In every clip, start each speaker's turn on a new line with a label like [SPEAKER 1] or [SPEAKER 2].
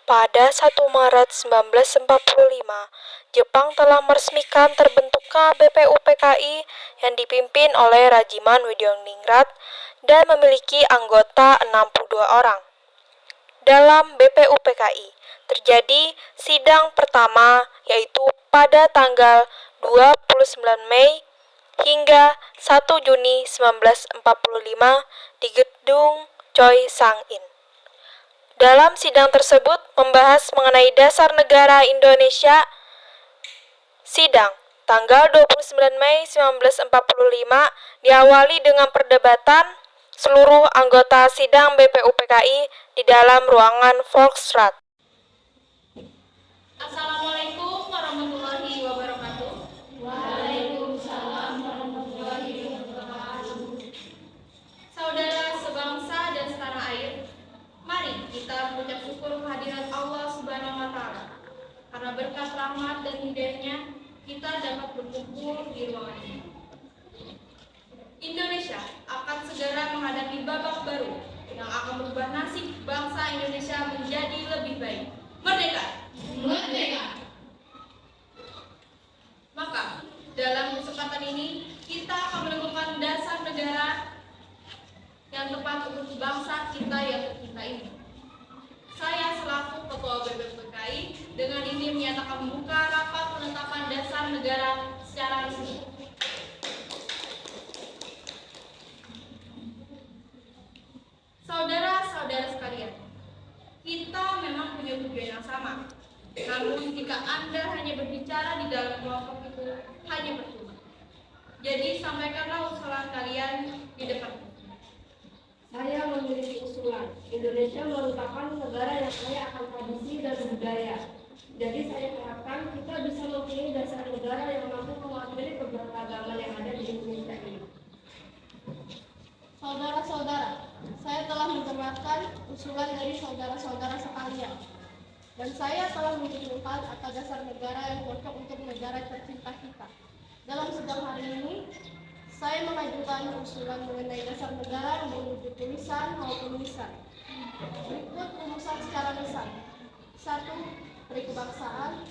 [SPEAKER 1] Pada 1 Maret 1945, Jepang telah meresmikan terbentuknya BPUPKI yang dipimpin oleh Rajiman Widyaningrat dan memiliki anggota 62 orang. Dalam BPUPKI, terjadi sidang pertama yaitu pada tanggal 29 Mei hingga 1 Juni 1945 di Gedung Choi Sang-in. Dalam sidang tersebut membahas mengenai dasar negara Indonesia. Sidang tanggal 29 Mei 1945 diawali dengan perdebatan seluruh anggota sidang BPUPKI di dalam ruangan Volksraad.
[SPEAKER 2] Assalamualaikum warahmatullahi wabarakatuh.
[SPEAKER 3] Waalaikumsalam warahmatullahi wabarakatuh.
[SPEAKER 2] Saudara sebangsa dan setanah air, mari kita mengucap syukur kehadiran Allah Subhanahu wa Ta'ala. Karena berkat rahmat dan hidayahnya, kita dapat berkumpul di ruangan ini. Indonesia akan segera menghadapi babak baru yang akan merubah nasib bangsa Indonesia menjadi lebih baik. Merdeka!
[SPEAKER 3] Merdeka!
[SPEAKER 2] Maka, dalam kesempatan ini, kita akan menemukan dasar negara yang tepat untuk bangsa kita yang tercinta ini. Saya selaku Ketua BPUPKI dengan ini menyatakan membuka rapat penetapan dasar negara secara resmi. Saudara-saudara sekalian, kita memang punya tujuan yang sama. Namun jika Anda hanya berbicara di dalam kelompok itu, hanya percuma. Jadi sampaikanlah usulan kalian di depan.
[SPEAKER 3] Saya memiliki usulan. Indonesia merupakan negara yang kaya akan tradisi dan budaya. Jadi saya harapkan kita bisa memilih dasar negara yang mampu mewakili keberagaman yang ada di Indonesia ini.
[SPEAKER 4] Saudara-saudara, saya telah mendengarkan usulan dari saudara-saudara sekalian. Dan saya telah menentukan atas dasar negara yang cocok untuk negara tercinta kita. Dalam sidang hari ini, saya mengajukan usulan mengenai dasar negara yang berupa tulisan maupun lisan. Berikut rumusan secara lisan. 1. Peri kebangsaan.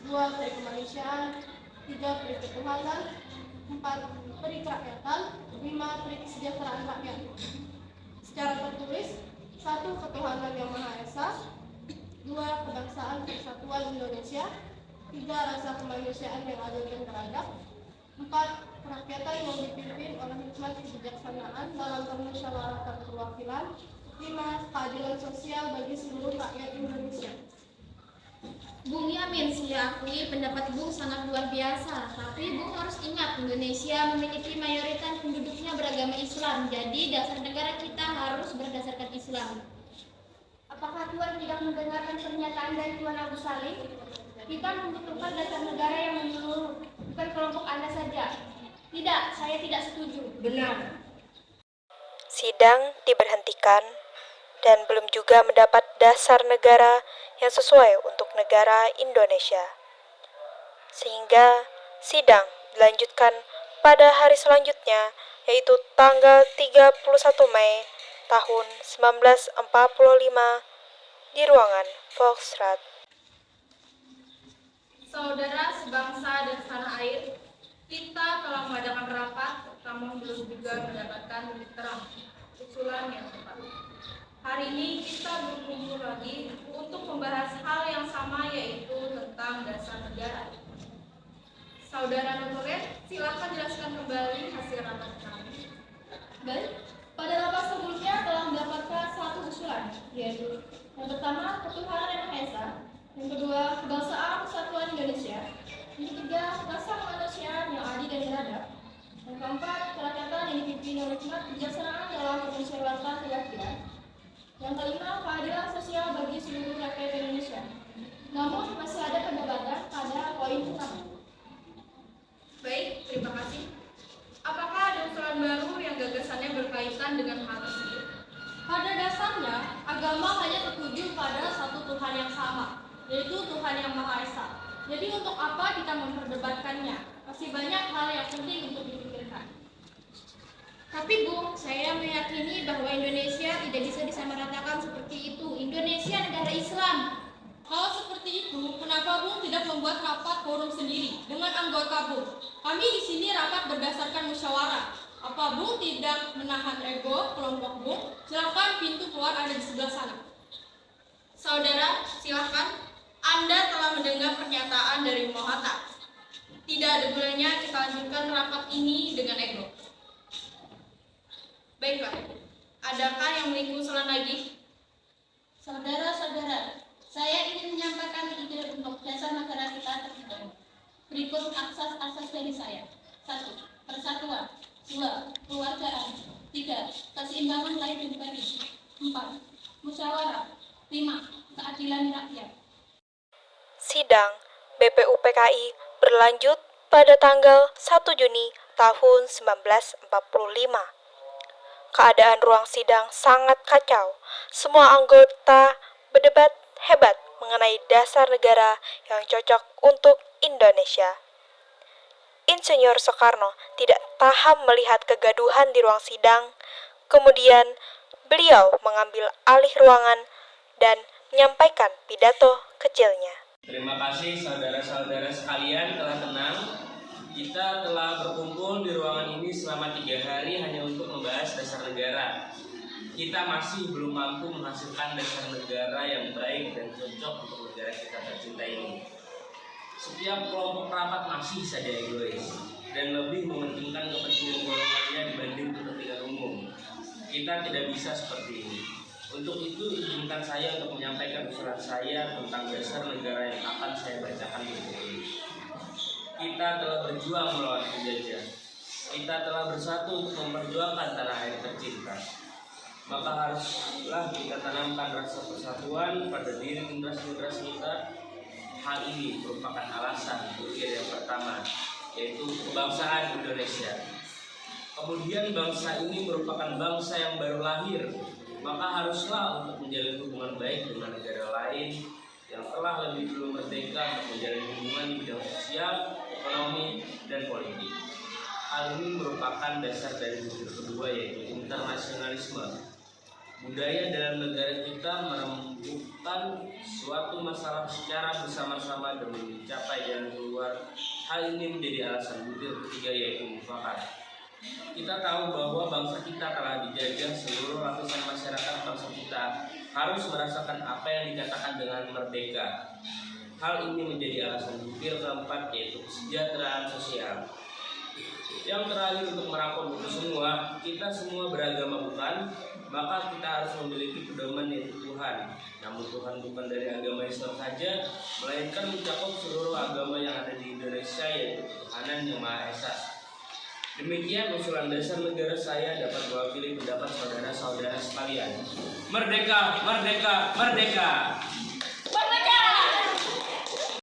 [SPEAKER 4] 2. Peri kemanusiaan. 3. Peri ketuhanan. 4. Peri kerakyatan. 5. Peri kesejahteraan rakyat. Secara tertulis, 1. Ketuhanan yang Maha Esa. 2. Kebangsaan Persatuan Indonesia. 3. Rasa kemanusiaan yang adil dan beradab. 4. Kerakyatan yang dipimpin oleh hikmat kebijaksanaan dalam permusyawaratan perwakilan. 5. Keadilan sosial bagi seluruh rakyat Indonesia.
[SPEAKER 5] Bung Yamin, saya akui pendapat Bung sangat luar biasa. Tapi Bung harus ingat, Indonesia memiliki mayoritas penduduknya beragama Islam. Jadi dasar negara kita harus berdasarkan Islam.
[SPEAKER 6] Apakah Tuan tidak mendengarkan pernyataan dari Tuan Abu Salim? Kita membutuhkan dasar negara yang menyeluruh, bukan kelompok Anda saja. Tidak, saya tidak setuju.
[SPEAKER 3] Benar.
[SPEAKER 1] Sidang diberhentikan dan belum juga mendapat dasar negara yang sesuai untuk negara Indonesia. Sehingga sidang dilanjutkan pada hari selanjutnya, yaitu tanggal 31 Mei tahun 1945 di ruangan Volksraad.
[SPEAKER 2] Saudara sebangsa dan setanah air, kita telah mengadakan rapat, namun belum juga mendapatkan titik terang usulan yang tepat. Hari ini kita berkumpul lagi untuk membahas hal yang sama, yaitu tentang dasar negara. Saudara Notoret, silakan jelaskan kembali hasil rapat kami.
[SPEAKER 4] Baik, pada rapat sebelumnya telah mendapatkan satu usulan, yaitu yang pertama, ketuhanan yang Maha Esa. Yang kedua, kebangsaan persatuan Indonesia. Yang ketiga, rasa kemanusiaan yang adil dan beradab. Yang keempat, kerakyatan yang dipimpin oleh hikmat kebijaksanaan dalam permusyawaratan perwakilan. Yang kelima, keadilan sosial bagi seluruh rakyat Indonesia. Namun masih ada perdebatan pada poin utama.
[SPEAKER 2] Baik, terima kasih. Apakah ada usulan baru yang gagasannya berkaitan dengan hal tersebut?
[SPEAKER 4] Pada dasarnya, agama hanya tertuju pada satu Tuhan yang sama, yaitu Tuhan yang Maha Esa. Jadi untuk apa kita memperdebatkannya? Masih banyak hal yang penting untuk dipikirkan.
[SPEAKER 5] Tapi Bung, saya meyakini bahwa Indonesia tidak bisa disamaratakan seperti itu. Indonesia negara Islam.
[SPEAKER 2] Kalau seperti itu, kenapa Bung tidak membuat rapat forum sendiri dengan anggota Bung? Kami di sini rapat berdasarkan musyawarah. Apa Bung tidak menahan ego kelompok Bung? Silakan, pintu keluar ada di sebelah sana. Saudara, silakan. Anda telah mendengar pernyataan dari Mohatta. Tidak ada gunanya kita lanjutkan rapat ini dengan ego. Baiklah, adakah yang memiliki usulan lagi?
[SPEAKER 5] Saudara-saudara, saya ingin menyampaikan ide untuk dasar negara kita terhitung. Berikut asas-asas dari saya. 1. Persatuan. 2. Keluargaan. 3. Keseimbangan lahir dan batin. 4. Musyawarah. 5. Keadilan rakyat.
[SPEAKER 1] Sidang BPUPKI berlanjut pada tanggal 1 Juni tahun 1945. Keadaan ruang sidang sangat kacau. Semua anggota berdebat hebat mengenai dasar negara yang cocok untuk Indonesia. Insinyur Soekarno tidak tahan melihat kegaduhan di ruang sidang. Kemudian, beliau mengambil alih ruangan dan menyampaikan pidato kecilnya.
[SPEAKER 7] Terima kasih saudara-saudara sekalian telah tenang. Kita telah berkumpul di ruangan ini selama 3 hari hanya untuk membahas dasar negara. Kita masih belum mampu menghasilkan dasar negara yang baik dan cocok untuk negara kita tercinta ini. Setiap kelompok rapat masih saja egois dan lebih mementingkan kepentingan golongannya dibanding kepentingan umum. Kita tidak bisa seperti ini. Untuk itu, izinkan saya untuk menyampaikan usulan saya tentang dasar negara yang akan saya bacakan berikut ini. Kita telah berjuang melawan penjajah. Kita telah bersatu untuk memperjuangkan tanah air tercinta. Maka haruslah kita tanamkan rasa persatuan pada diri generasi-generasi kita. Hal ini merupakan alasan berpikir yang pertama, yaitu kebangsaan Indonesia. Kemudian bangsa ini merupakan bangsa yang baru lahir, maka haruslah untuk menjalin hubungan baik dengan negara lain yang telah lebih dulu merdeka untuk menjalin hubungan di bidang sosial, ekonomi, dan politik. Hal ini merupakan dasar dari bukti kedua, yaitu internasionalisme. Budaya dalam negara kita merembukan suatu masalah secara bersama-sama demi mencapai jalan keluar. Hal ini menjadi alasan butir ketiga, yaitu mufakat. Kita tahu bahwa bangsa kita telah dijajah, seluruh lapisan masyarakat bangsa kita harus merasakan apa yang dikatakan dengan merdeka. Hal ini menjadi alasan butir keempat, yaitu kesejahteraan sosial. Yang terakhir, untuk merangkum itu semua, kita semua beragama bukan, maka kita harus memiliki pedoman, yaitu Tuhan. Namun Tuhan bukan dari agama Islam saja, melainkan mencakup seluruh agama yang ada di Indonesia, yaitu Tuhanan yang Maha Esa. Demikian usulan dasar negara saya dapat mewakili pendapat saudara-saudara sekalian. Merdeka, merdeka, merdeka!